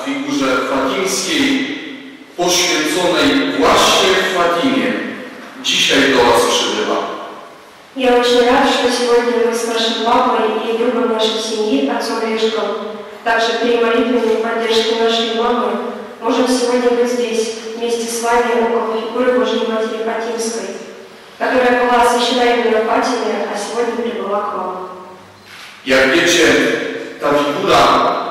w figurze fatimskiej, poświęconej właśnie w Fatimie, dzisiaj do nas przybywa. Я очень рад, что сегодня мы с нашим папой и другом нашей семьи, отцом Лешком, также при молитвенной поддержке нашей мамы, можем сегодня быть здесь, вместе с вами, около фигуры Божьей Матери Фатимской, которая была освящена именно в Фатиме, а сегодня прибыла к вам. Jak wiecie, ta figura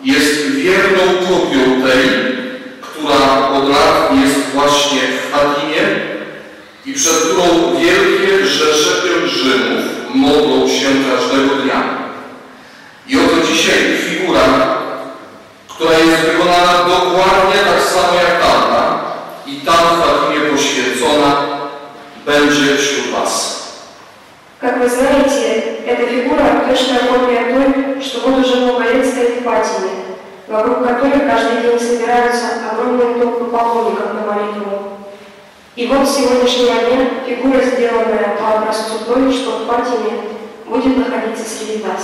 jest wierną kopią tej, która od lat jest właśnie w Fatimie i przed którą wielkie rzesze pielgrzymów modlą się każdego dnia. I oto dzisiaj figura, która jest wykonana dokładnie tak samo jak tamta i tam w Fatimie poświęcona, będzie wśród was. Как вы знаете, эта фигура точная копия той, что вот уже много лет стоит в Фатиме, вокруг которой каждый день собираются огромные толпы поклонников на молитву. И вот с сегодняшнего дня фигура, сделанная по образцу той, что в Фатиме, будет находиться среди нас.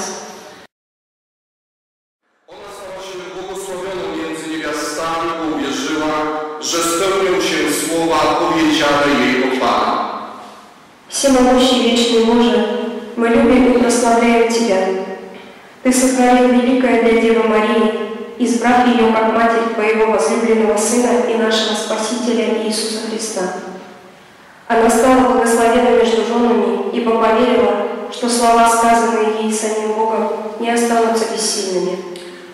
Ona stała się błogosławioną między niewiastami, bo uwierzyła, że spełnią się słowa powiedziane jej od Pana. Всемогущий вечный Боже, мы любим и прославляем Тебя. Ты сотворил великое для Девы Марии, избрав ее как матерь Твоего возлюбленного Сына и нашего Спасителя Иисуса Христа. Она стала благословенной между женами, ибо поверила, что слова, сказанные ей самим Богом, не останутся бессильными.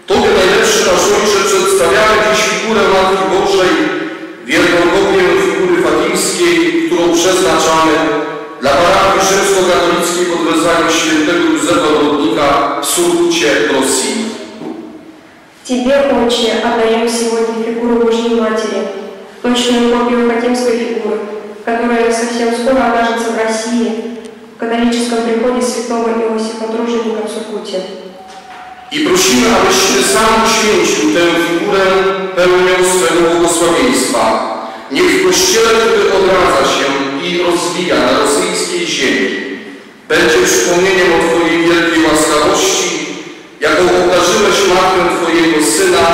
Tobie najlepszy nasz Ojcze przedstawiamy dziś figurę Matki Bożej, wierną kopię figury fatimskiej, którą przeznaczamy dla parafii rzymskokatolickiej pod wezwaniem świętego Józefa Rodnika w Сургуте, Rosji. Тебе, Отче, отдаем сегодня фигуру Божьей Матери, точную копию фатимской фигуры, которая совсем скоро окажется в России, в католическом приходе святого Иосифа Труженика в Сургуте. I prosimy, abyś Ty sam uświęcił tę figurę pełnią swego błogosławieństwa. Niech w Kościele, który odradza się i rozwija na rosyjskiej ziemi, będzie przypomnieniem o Twojej wielkiej łaskawości, jaką obdarzyłeś Matkę Twojego Syna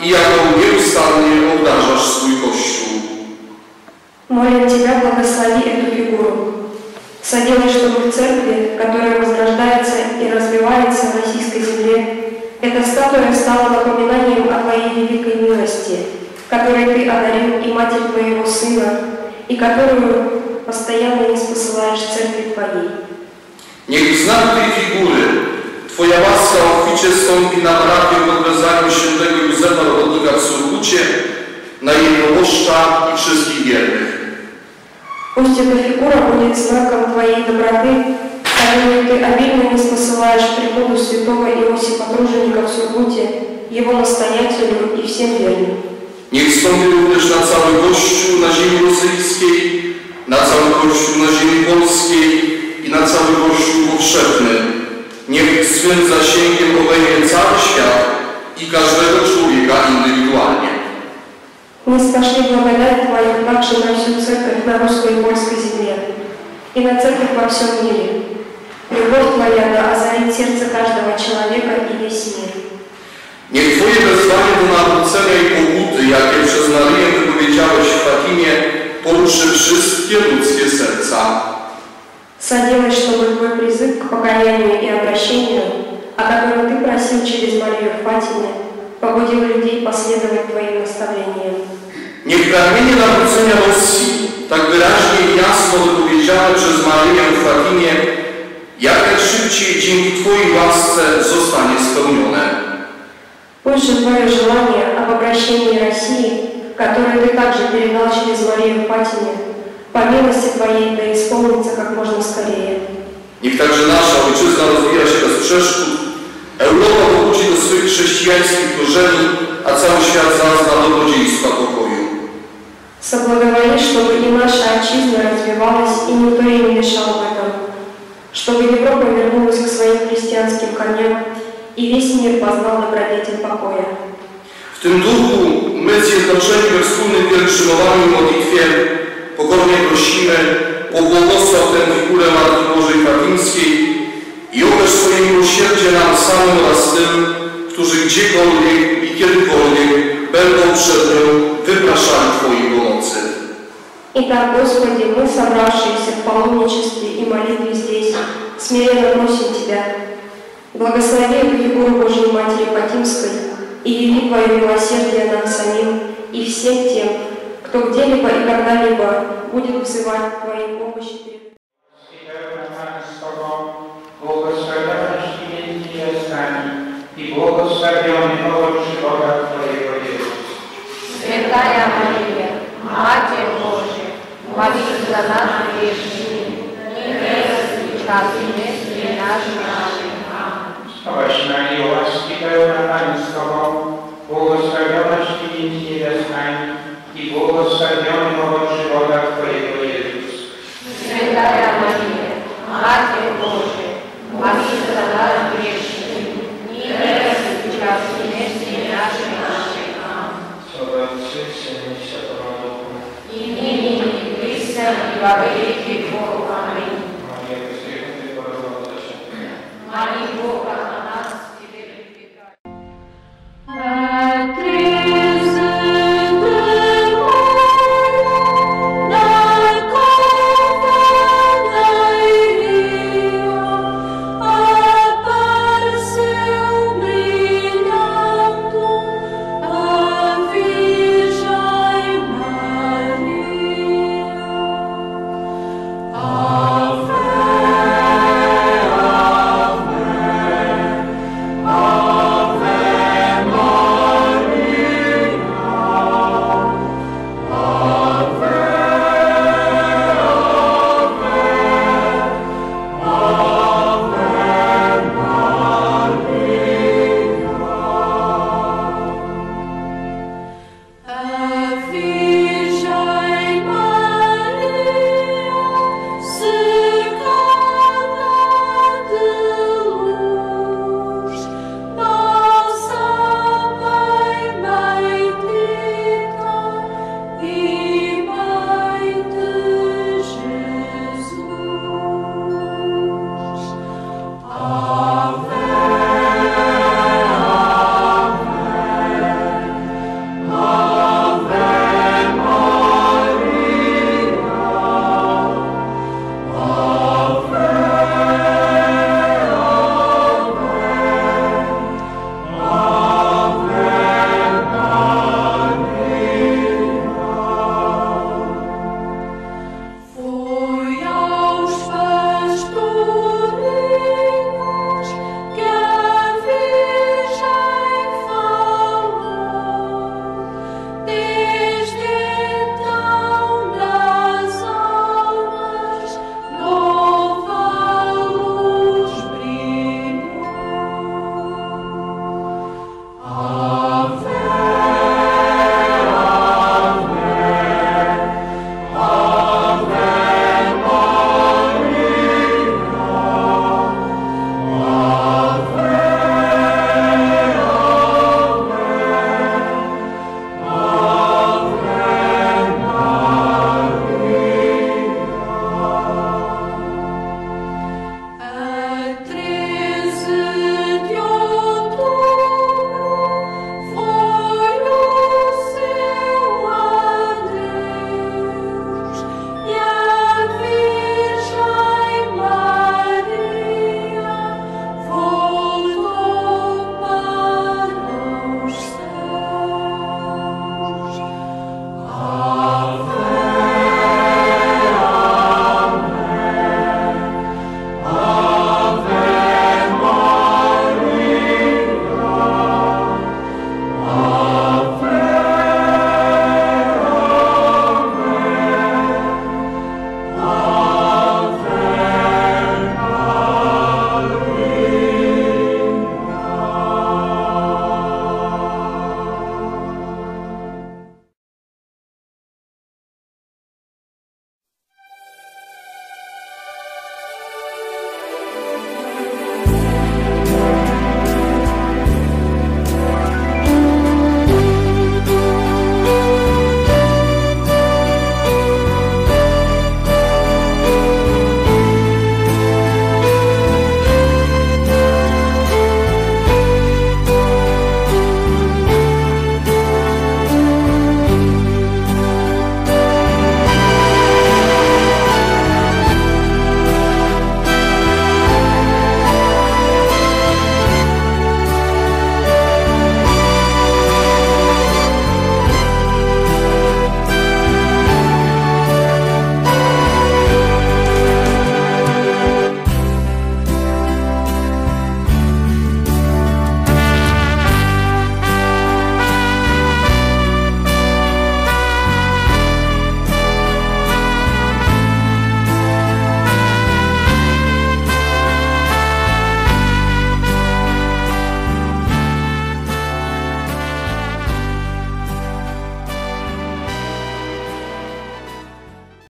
i jaką nieustannie obdarzasz swój Kościół. Молим Тебя, благослови эту фигуру. Соделай, чтобы в церкви, которая возрождается и развивается в российской земле, эта статуя стала напоминанием о Твоей великой милости, которой Ты одарил и Матерь Твоего Сына, и которую постоянно ниспосылаешь в церкви Твоей. Niech w znak tej figury Twoja łaska obficie stąpi na parafię pod wezwaniem świętego Józefa Rodnika w Сургуте, na jej proboszcza i wszystkich wiernych. Пусть эта фигура будет знаком Твоей доброты, которую Ты обильно ниспосылаешь приходу святого Иосифа Труженика в Сургуте, его настоятелю и всем верным. Niech stąpi również na cały Kościół na ziemi rosyjskiej, na cały Kościół na ziemi polskiej i na cały Kościół powszechny. Niech swym zasięgiem obejmie cały świat i każdego człowieka indywidualnie. Не спошли благодать Твою также на всю церковь на русской и польской земле, и на церковь во всем мире. Любовь Твоя да озарит сердце каждого человека и весь мир. Niech Twoje wezwanie do nawrócenia i pokuty, jakie przez Maryję wypowiedziałeś w Fatimie, poruszy wszystkie ludzkie serca. Соделай, чтобы Твой призыв к покаянию и обращению, о котором Ты просил через Марию в Фатиме, побудил людей последовать Твоим наставлениям. Niech pragnienie nawrócenia Rosji, tak wyraźnie i jasno wypowiedziane przez Maryję w Fatimie, jak najszybciej dzięki Twojej łasce zostanie spełnione. Пусть же Твое желание об обращении России, которое Ты также передал через Марию в Фатиме, по милости Твоей да исполнится как можно скорее. Niech także nasza ojczyzna rozwija się bez przeszkód, Europa powróci do swych chrześcijańskich korzeni, a cały świat zazna dobrodziejstwa pokoju. Соблаговоли, чтобы и наша отчизна развивалась, и никто ей не мешал в этом, чтобы Европа вернулась к своим христианским корням, и весь мир познал добродетель покоя. W tym duchu my zjednoczeni we wspólnym pielgrzymowaniu i modlitwie pokornie prosimy o błogosław tę figurę Matki Bożej Fatimskiej i okaż swoje miłosierdzie nam samym oraz tym, którzy gdziekolwiek i kiedykolwiek będą przed nią wypraszali Twojej pomocy. Итак, Господи, мы, собравшиеся в паломничестве и молитве здесь, смиренно просим Тебя, благослови эту фигуру Божьей Матери Фатимской и яви Твое милосердие нам самим и всем тем, кто где-либо и когда-либо будет взывать Твоей помощи перед błogosławionaś Ty między niewiastami i błogosławiony owoc żywota Twojego Jezus. Святая Мария, Матерь Божия, молись за нас грешных, ныне и в час смерти нашей. Zdrowaś Maryjo, łaski pełna Pan z Tobą, błogosławionaś Ty między niewiastami i błogosławiony owoc żywota Twojego Jezus. Святая Мария, Матерь Божия, молись за нас грешных, ныне и в час смерти нашей. Słowa Ojca, Syna i Świętego Ducha. И ныне, и присно, и во веки